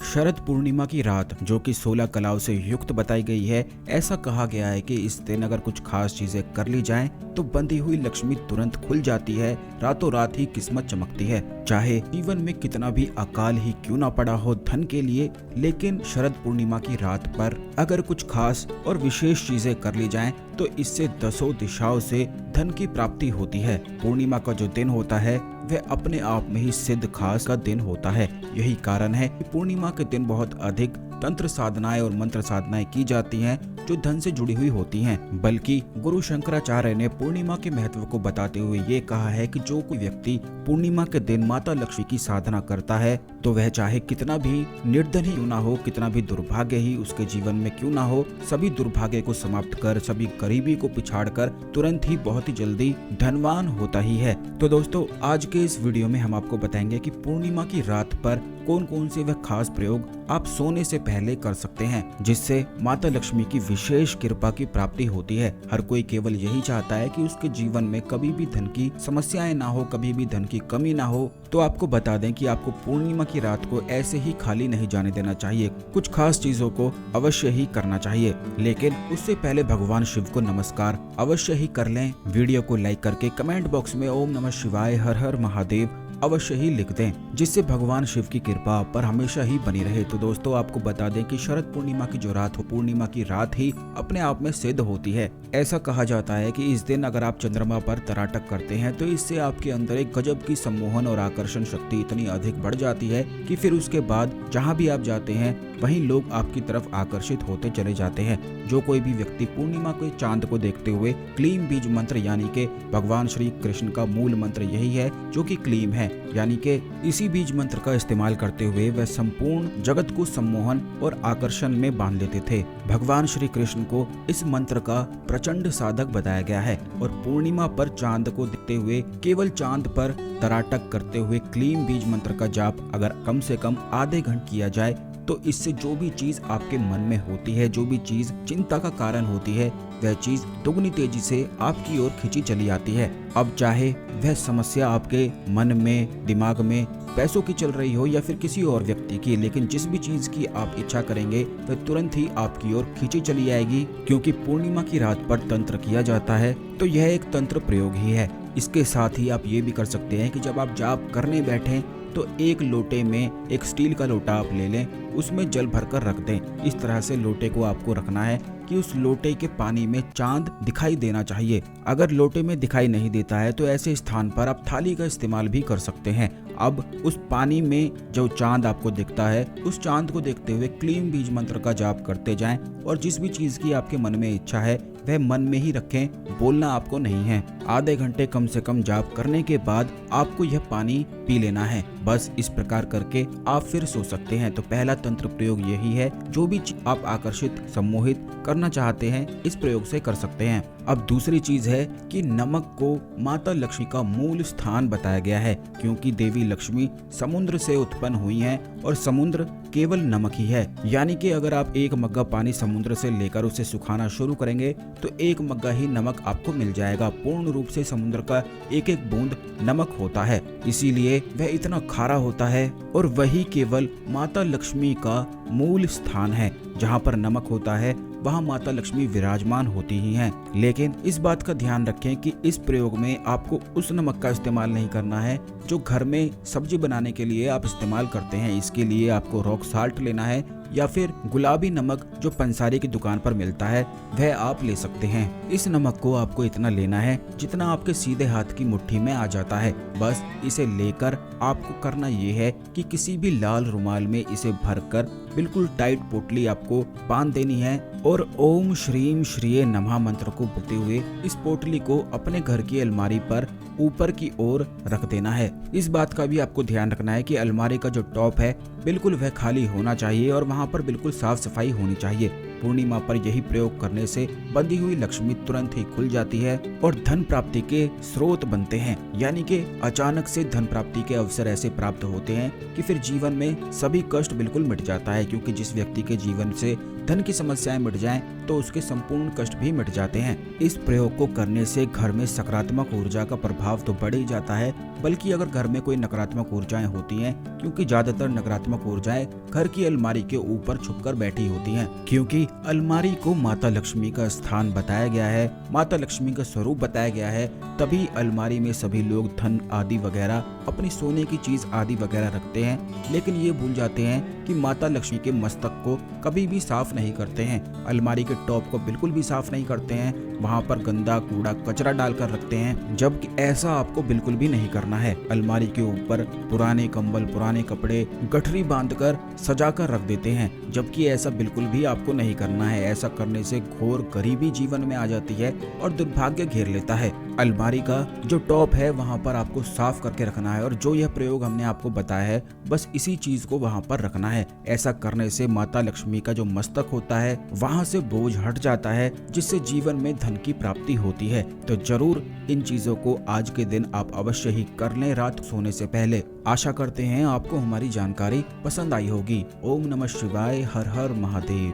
शरद पूर्णिमा की रात जो कि 16 कलाओं से युक्त बताई गई है। ऐसा कहा गया है कि इस दिन अगर कुछ खास चीजें कर ली जाएं तो बंधी हुई लक्ष्मी तुरंत खुल जाती है, रातों रात ही किस्मत चमकती है। चाहे जीवन में कितना भी अकाल ही क्यों ना पड़ा हो धन के लिए, लेकिन शरद पूर्णिमा की रात पर अगर कुछ खास और विशेष चीजें कर ली जाएं तो इससे दसों दिशाओं से धन की प्राप्ति होती है। पूर्णिमा का जो दिन होता है वह अपने आप में ही सिद्ध खास का दिन होता है। यही कारण है कि पूर्णिमा के दिन बहुत अधिक तंत्र साधनाएं और मंत्र साधनाएं की जाती हैं जो धन से जुड़ी हुई होती हैं। बल्कि गुरु शंकराचार्य ने पूर्णिमा के महत्व को बताते हुए ये कहा है कि जो कोई व्यक्ति पूर्णिमा के दिन माता लक्ष्मी की साधना करता है तो वह चाहे कितना भी निर्धन ही क्यों ना हो, कितना भी दुर्भाग्य ही उसके जीवन में क्यों ना हो, सभी दुर्भाग्य को समाप्त कर, सभी गरीबी को पिछाड़ कर तुरंत ही बहुत ही जल्दी धनवान होता ही है। तो दोस्तों, आज के इस वीडियो में हम आपको बताएंगे कि पूर्णिमा की रात पर कौन कौन से वह खास प्रयोग आप सोने से पहले कर सकते हैं जिससे माता लक्ष्मी की विशेष कृपा की प्राप्ति होती है। हर कोई केवल यही चाहता है कि उसके जीवन में कभी भी धन की समस्याएं ना हो, कभी भी धन की कमी ना हो। तो आपको बता दें कि आपको पूर्णिमा की रात को ऐसे ही खाली नहीं जाने देना चाहिए, कुछ खास चीजों को अवश्य ही करना चाहिए। लेकिन उससे पहले भगवान शिव को नमस्कार अवश्य ही कर लें। वीडियो को लाइक करके कमेंट बॉक्स में ओम नमः शिवाय, हर हर महादेव अवश्य ही लिख दें, जिससे भगवान शिव की कृपा आप पर हमेशा ही बनी रहे। तो दोस्तों, आपको बता दें कि शरद पूर्णिमा की जो रात हो, पूर्णिमा की रात ही अपने आप में सिद्ध होती है। ऐसा कहा जाता है कि इस दिन अगर आप चंद्रमा पर तराटक करते हैं तो इससे आपके अंदर एक गजब की सम्मोहन और आकर्षण शक्ति इतनी अधिक बढ़ जाती है कि फिर उसके बाद जहाँ भी आप जाते हैं वहीं लोग आपकी तरफ आकर्षित होते चले जाते हैं। जो कोई भी व्यक्ति पूर्णिमा के चांद को देखते हुए क्लीम बीज मंत्र यानी के भगवान श्री कृष्ण का मूल मंत्र यही है जो कि क्लीम है, यानी के इसी बीज मंत्र का इस्तेमाल करते हुए वह संपूर्ण जगत को सम्मोहन और आकर्षण में बांध लेते थे। भगवान श्री कृष्ण को इस मंत्र का प्रचंड साधक बताया गया है और पूर्णिमा पर चांद को देखते हुए केवल चांद पर तराटक करते हुए क्लीम बीज मंत्र का जाप अगर कम से कम आधे घंटे किया जाए तो इससे जो भी चीज आपके मन में होती है, जो भी चीज चिंता का कारण होती है, वह चीज दुगनी तेजी से आपकी ओर खींची चली आती है। अब चाहे वह समस्या आपके मन में, दिमाग में पैसों की चल रही हो या फिर किसी और व्यक्ति की, लेकिन जिस भी चीज की आप इच्छा करेंगे वह तुरंत ही आपकी ओर खींची चली आएगी। क्योंकि पूर्णिमा की रात पर तंत्र किया जाता है तो यह एक तंत्र प्रयोग ही है। इसके साथ ही आप ये भी कर सकते हैं कि जब आप जाप करने बैठें तो एक लोटे में, एक स्टील का लोटा आप ले लें, उसमें जल भरकर रख दें। इस तरह से लोटे को आपको रखना है कि उस लोटे के पानी में चांद दिखाई देना चाहिए। अगर लोटे में दिखाई नहीं देता है तो ऐसे स्थान पर आप थाली का इस्तेमाल भी कर सकते हैं। अब उस पानी में जो चांद आपको दिखता है उस चांद को देखते हुए क्लीम बीज मंत्र का जाप करते जाएं और जिस भी चीज की आपके मन में इच्छा है वह मन में ही रखें, बोलना आपको नहीं है। आधे घंटे कम से कम जाप करने के बाद आपको यह पानी पी लेना है। बस इस प्रकार करके आप फिर सो सकते हैं। तो पहला तंत्र प्रयोग यही है, जो भी आप आकर्षित, सम्मोहित करना चाहते हैं इस प्रयोग से कर सकते हैं। अब दूसरी चीज है कि नमक को माता लक्ष्मी का मूल स्थान बताया गया है, क्योंकि देवी लक्ष्मी समुद्र से उत्पन्न हुई हैं और समुद्र केवल नमक ही है। यानी कि अगर आप एक मग्गा पानी समुद्र से लेकर उसे सुखाना शुरू करेंगे तो एक मग्गा ही नमक आपको मिल जाएगा। पूर्ण रूप से समुद्र का एक एक बूंद नमक होता है, इसीलिए वह इतना खारा होता है और वही केवल माता लक्ष्मी का मूल स्थान है। जहाँ पर नमक होता है वहाँ माता लक्ष्मी विराजमान होती ही हैं। लेकिन इस बात का ध्यान रखें कि इस प्रयोग में आपको उस नमक का इस्तेमाल नहीं करना है जो घर में सब्जी बनाने के लिए आप इस्तेमाल करते हैं। इसके लिए आपको रॉक साल्ट लेना है या फिर गुलाबी नमक जो पंसारी की दुकान पर मिलता है वह आप ले सकते हैं। इस नमक को आपको इतना लेना है जितना आपके सीधे हाथ की मुट्ठी में आ जाता है। बस इसे लेकर आपको करना ये है कि किसी भी लाल रुमाल में इसे भरकर बिल्कुल टाइट पोटली आपको बांध देनी है और ओम श्रीम श्रीये नमः मंत्र को बोलते हुए इस पोटली को अपने घर की अलमारी पर ऊपर की ओर रख देना है। इस बात का भी आपको ध्यान रखना है कि अलमारी का जो टॉप है बिल्कुल वह खाली होना चाहिए और वहाँ पर बिल्कुल साफ सफाई होनी चाहिए। पूर्णिमा पर यही प्रयोग करने से बंधी हुई लक्ष्मी तुरंत ही खुल जाती है और धन प्राप्ति के स्रोत बनते हैं। यानी कि अचानक से धन प्राप्ति के अवसर ऐसे प्राप्त होते हैं कि फिर जीवन में सभी कष्ट बिल्कुल मिट जाता है। है, क्योंकि जिस व्यक्ति के जीवन से धन की समस्याएं मिट जाएं तो उसके संपूर्ण कष्ट भी मिट जाते हैं। इस प्रयोग को करने से घर में सकारात्मक ऊर्जा का प्रभाव तो बढ़ ही जाता है, बल्कि अगर घर में कोई नकारात्मक ऊर्जाएं होती हैं, क्योंकि ज्यादातर नकारात्मक ऊर्जाएं घर की अलमारी के ऊपर छुपकर बैठी होती हैं, क्योंकि अलमारी को माता लक्ष्मी का स्थान बताया गया है, माता लक्ष्मी का स्वरूप बताया गया है, तभी अलमारी में सभी लोग धन आदि वगैरह, अपनी सोने की चीज आदि वगैरह रखते हैं। लेकिन ये भूल जाते हैं कि माता लक्ष्मी के मस्तक को कभी भी साफ नहीं करते हैं, अलमारी के टॉप को बिल्कुल भी साफ नहीं करते हैं, वहाँ पर गंदा कूड़ा कचरा डालकर रखते हैं, जबकि ऐसा आपको बिल्कुल भी नहीं करना है। अलमारी के ऊपर पुराने कंबल, पुराने कपड़े गठरी बांधकर सजाकर रख देते हैं, जबकि ऐसा बिल्कुल भी आपको नहीं करना है। ऐसा करने से घोर गरीबी जीवन में आ जाती है और दुर्भाग्य घेर लेता है। अलमारी का जो टॉप है वहाँ पर आपको साफ करके रखना है, और जो यह प्रयोग हमने आपको बताया है बस इसी चीज को वहाँ पर रखना है। ऐसा करने से माता लक्ष्मी का जो मस्तक होता है वहाँ से बोझ हट जाता है, जिससे जीवन में धन की प्राप्ति होती है। तो जरूर इन चीजों को आज के दिन आप अवश्य ही कर लें रात सोने से पहले। आशा करते हैं आपको हमारी जानकारी पसंद आई होगी। ओम नमः शिवाय, हर हर महादेव।